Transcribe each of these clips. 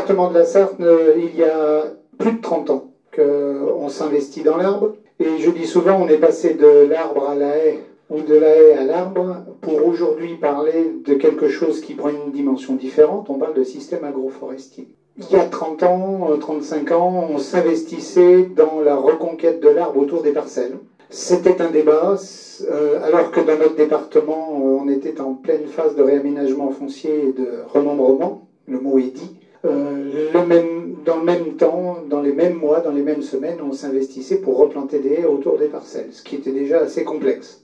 département de la Sarthe, il y a plus de 30 ans qu'on s'investit dans l'arbre. Et je dis souvent, on est passé de l'arbre à la haie ou de la haie à l'arbre pour aujourd'hui parler de quelque chose qui prend une dimension différente. On parle de système agroforestier. Il y a 30 ans, 35 ans, on s'investissait dans la reconquête de l'arbre autour des parcelles. C'était un débat, alors que dans notre département, on était en pleine phase de réaménagement foncier et de remembrement, le mot est dit. Dans le même temps, dans les mêmes mois, dans les mêmes semaines, on s'investissait pour replanter des haies autour des parcelles, ce qui était déjà assez complexe.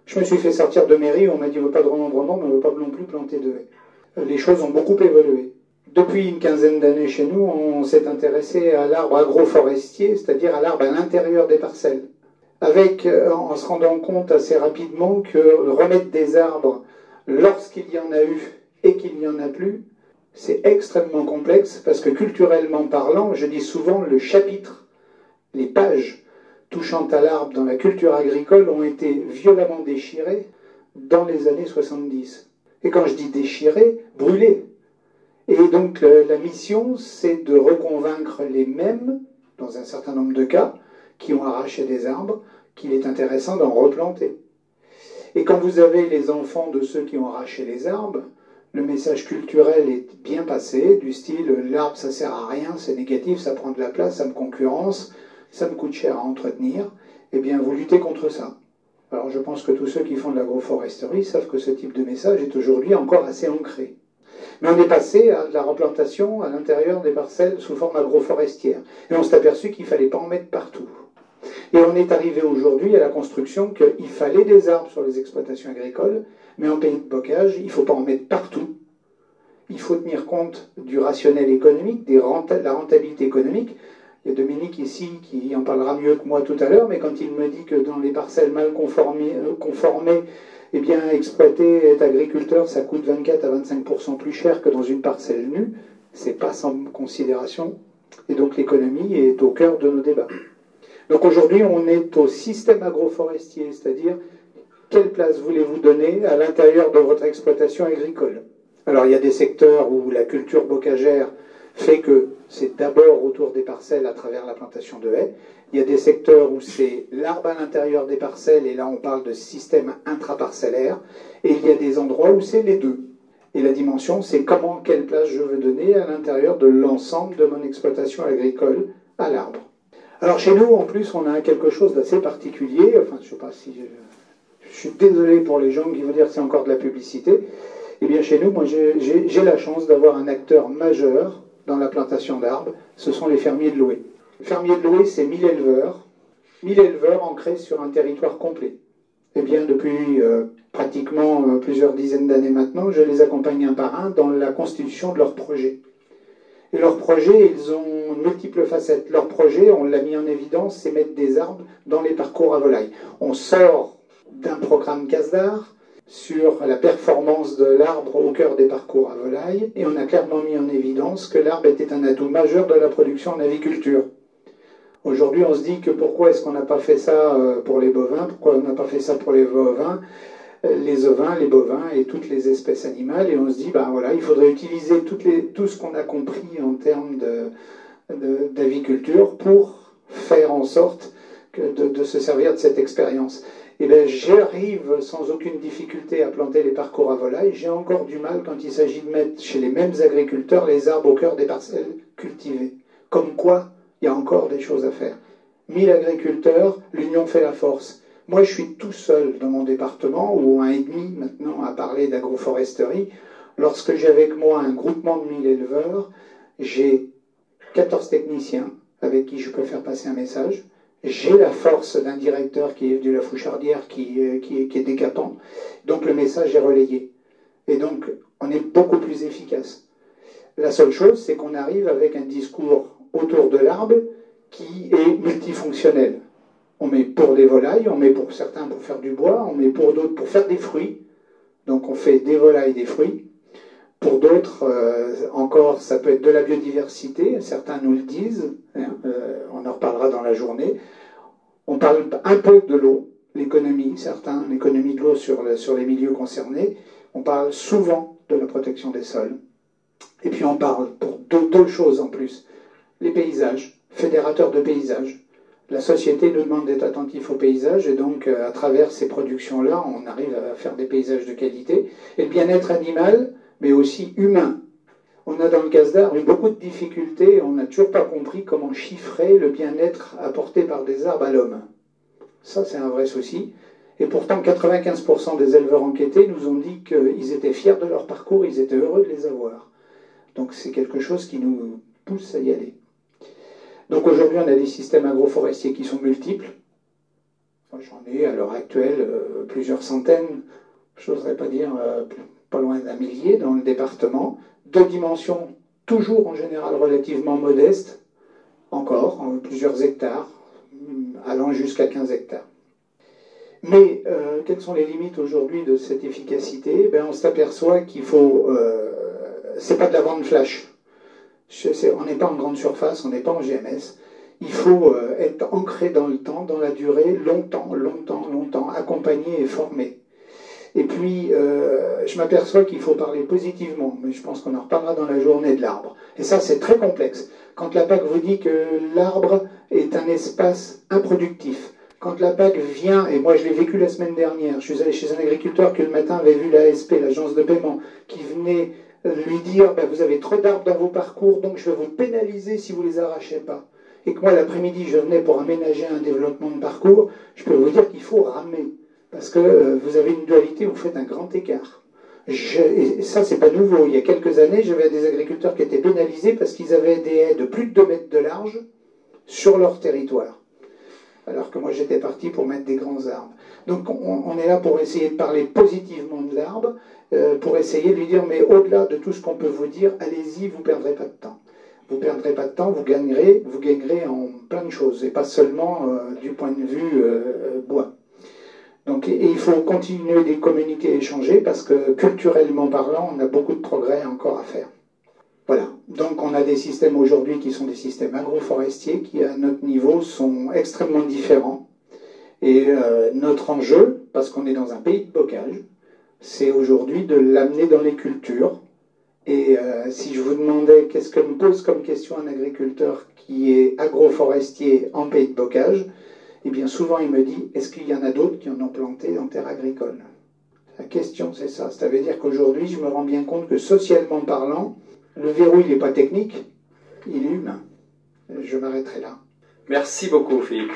Je me suis fait sortir de mairie, on m'a dit on ne veut pas de remembrement, mais on ne veut pas non plus planter de haies. Les choses ont beaucoup évolué. Depuis une quinzaine d'années chez nous, on s'est intéressé à l'arbre agroforestier, c'est-à-dire à l'arbre à l'intérieur des parcelles, en se rendant compte assez rapidement que remettre des arbres lorsqu'il y en a eu et qu'il n'y en a plus, c'est extrêmement complexe parce que culturellement parlant, je dis souvent le chapitre, les pages touchant à l'arbre dans la culture agricole ont été violemment déchirées dans les années 70. Et quand je dis déchirées, brûlées. Et donc la mission, c'est de reconvaincre les mêmes, dans un certain nombre de cas, qui ont arraché des arbres, qu'il est intéressant d'en replanter. Et quand vous avez les enfants de ceux qui ont arraché les arbres, le message culturel est bien passé, du style « l'arbre ça sert à rien, c'est négatif, ça prend de la place, ça me concurrence, ça me coûte cher à entretenir », eh bien vous luttez contre ça. Alors je pense que tous ceux qui font de l'agroforesterie savent que ce type de message est aujourd'hui encore assez ancré. Mais on est passé à de la replantation à l'intérieur des parcelles sous forme agroforestière. Et on s'est aperçu qu'il ne fallait pas en mettre partout. Et on est arrivé aujourd'hui à la construction qu'il fallait des arbres sur les exploitations agricoles, mais en pays de bocage, il ne faut pas en mettre partout. Il faut tenir compte du rationnel économique, de la rentabilité économique. Il y a Dominique ici qui en parlera mieux que moi tout à l'heure, mais quand il me dit que dans les parcelles mal conformées, eh bien, exploiter, être agriculteur, ça coûte 24 à 25% plus cher que dans une parcelle nue, c'est pas sans considération. Et donc l'économie est au cœur de nos débats. Donc aujourd'hui, on est au système agroforestier, c'est-à-dire quelle place voulez-vous donner à l'intérieur de votre exploitation agricole. Alors il y a des secteurs où la culture bocagère fait que c'est d'abord autour des parcelles à travers la plantation de haies. Il y a des secteurs où c'est l'arbre à l'intérieur des parcelles, et là on parle de système intraparcellaire. Et il y a des endroits où c'est les deux. Et la dimension, c'est quelle place je veux donner à l'intérieur de l'ensemble de mon exploitation agricole à l'arbre. Alors chez nous, en plus, on a quelque chose d'assez particulier. Enfin, je ne sais pas si... Je suis désolé pour les gens qui vont dire que c'est encore de la publicité. Eh bien chez nous, moi j'ai la chance d'avoir un acteur majeur dans la plantation d'arbres, ce sont les fermiers de Loué. Les fermiers de Loué, c'est 1000 éleveurs ancrés sur un territoire complet. Eh bien, depuis pratiquement plusieurs dizaines d'années maintenant, je les accompagne un par un dans la constitution de leurs projets. Et leurs projets, ils ont multiples facettes. Leurs projets, on l'a mis en évidence, c'est mettre des arbres dans les parcours à volaille. On sort d'un programme CASDAR sur la performance de l'arbre au cœur des parcours à volaille, et on a clairement mis en évidence que l'arbre était un atout majeur de la production en aviculture. Aujourd'hui, on se dit que pourquoi est-ce qu'on n'a pas fait ça pour les bovins, pourquoi on n'a pas fait ça pour les bovins, les ovins, les bovins et toutes les espèces animales, et on se dit, ben voilà, il faudrait utiliser tout ce qu'on a compris en termes d'aviculture pour faire en sorte de se servir de cette expérience. Eh bien, j'arrive sans aucune difficulté à planter les parcours à volaille. J'ai encore du mal quand il s'agit de mettre chez les mêmes agriculteurs les arbres au cœur des parcelles cultivées. Comme quoi, il y a encore des choses à faire. 1000 agriculteurs, l'union fait la force. Moi, je suis tout seul dans mon département, ou un et demi maintenant à parler d'agroforesterie. Lorsque j'ai avec moi un groupement de 1000 éleveurs, j'ai 14 techniciens avec qui je peux faire passer un message. J'ai la force d'un directeur qui est de la Fouchardière qui est décapant. Donc le message est relayé. Et donc on est beaucoup plus efficace. La seule chose, c'est qu'on arrive avec un discours autour de l'arbre qui est multifonctionnel. On met pour des volailles, on met pour certains pour faire du bois, on met pour d'autres pour faire des fruits. Donc on fait des volailles, des fruits. Pour d'autres, encore, ça peut être de la biodiversité, certains nous le disent, on en reparlera dans la journée. On parle un peu de l'eau, l'économie, l'économie de l'eau sur les milieux concernés. On parle souvent de la protection des sols. Et puis on parle pour deux choses en plus. Les paysages, fédérateurs de paysages. La société nous demande d'être attentif aux paysages et donc à travers ces productions-là, on arrive à faire des paysages de qualité. Et le bien-être animal, mais aussi humain. On a dans le Casdar eu beaucoup de difficultés, on n'a toujours pas compris comment chiffrer le bien-être apporté par des arbres à l'homme. Ça, c'est un vrai souci. Et pourtant, 95% des éleveurs enquêtés nous ont dit qu'ils étaient fiers de leur parcours, ils étaient heureux de les avoir. Donc c'est quelque chose qui nous pousse à y aller. Donc aujourd'hui, on a des systèmes agroforestiers qui sont multiples. Moi, j'en ai à l'heure actuelle plusieurs centaines, je n'oserais pas dire pas loin d'un millier dans le département, de dimensions toujours en général relativement modestes, encore plusieurs hectares, allant jusqu'à 15 hectares. Mais quelles sont les limites aujourd'hui de cette efficacité? On s'aperçoit qu'il faut... c'est pas de la vente flash. On n'est pas en grande surface, on n'est pas en GMS. Il faut être ancré dans le temps, dans la durée, longtemps, accompagné et formé. Et puis, je m'aperçois qu'il faut parler positivement, mais je pense qu'on en reparlera dans la journée de l'arbre. Et ça, c'est très complexe. Quand la PAC vous dit que l'arbre est un espace improductif, quand la PAC vient, et moi je l'ai vécu la semaine dernière, je suis allé chez un agriculteur qui le matin avait vu l'ASP, l'agence de paiement, qui venait lui dire vous avez trop d'arbres dans vos parcours, donc je vais vous pénaliser si vous ne les arrachez pas. Et que moi l'après-midi je venais pour aménager un développement de parcours, je peux vous dire qu'il faut ramer. Parce que vous avez une dualité, vous faites un grand écart. Et ça, c'est pas nouveau. Il y a quelques années, j'avais des agriculteurs qui étaient pénalisés parce qu'ils avaient des haies de plus de 2 mètres de large sur leur territoire. Alors que moi, j'étais parti pour mettre des grands arbres. Donc, on est là pour essayer de parler positivement de l'arbre, pour essayer de lui dire, mais au-delà de tout ce qu'on peut vous dire, allez-y, vous ne perdrez pas de temps. Vous ne perdrez pas de temps, vous gagnerez en plein de choses, et pas seulement du point de vue bois. Donc, et il faut continuer de communiquer et échanger parce que culturellement parlant, on a beaucoup de progrès encore à faire. Voilà. Donc on a des systèmes aujourd'hui qui sont des systèmes agroforestiers qui à notre niveau sont extrêmement différents. Et notre enjeu, parce qu'on est dans un pays de bocage, c'est aujourd'hui de l'amener dans les cultures. Et si je vous demandais qu'est-ce que me pose comme question un agriculteur qui est agroforestier en pays de bocage, et bien souvent il me dit, est-ce qu'il y en a d'autres qui en ont planté en terre agricole? La question c'est ça. Ça veut dire qu'aujourd'hui je me rends bien compte que socialement parlant, le verrou il n'est pas technique, il est humain. Je m'arrêterai là. Merci beaucoup Philippe.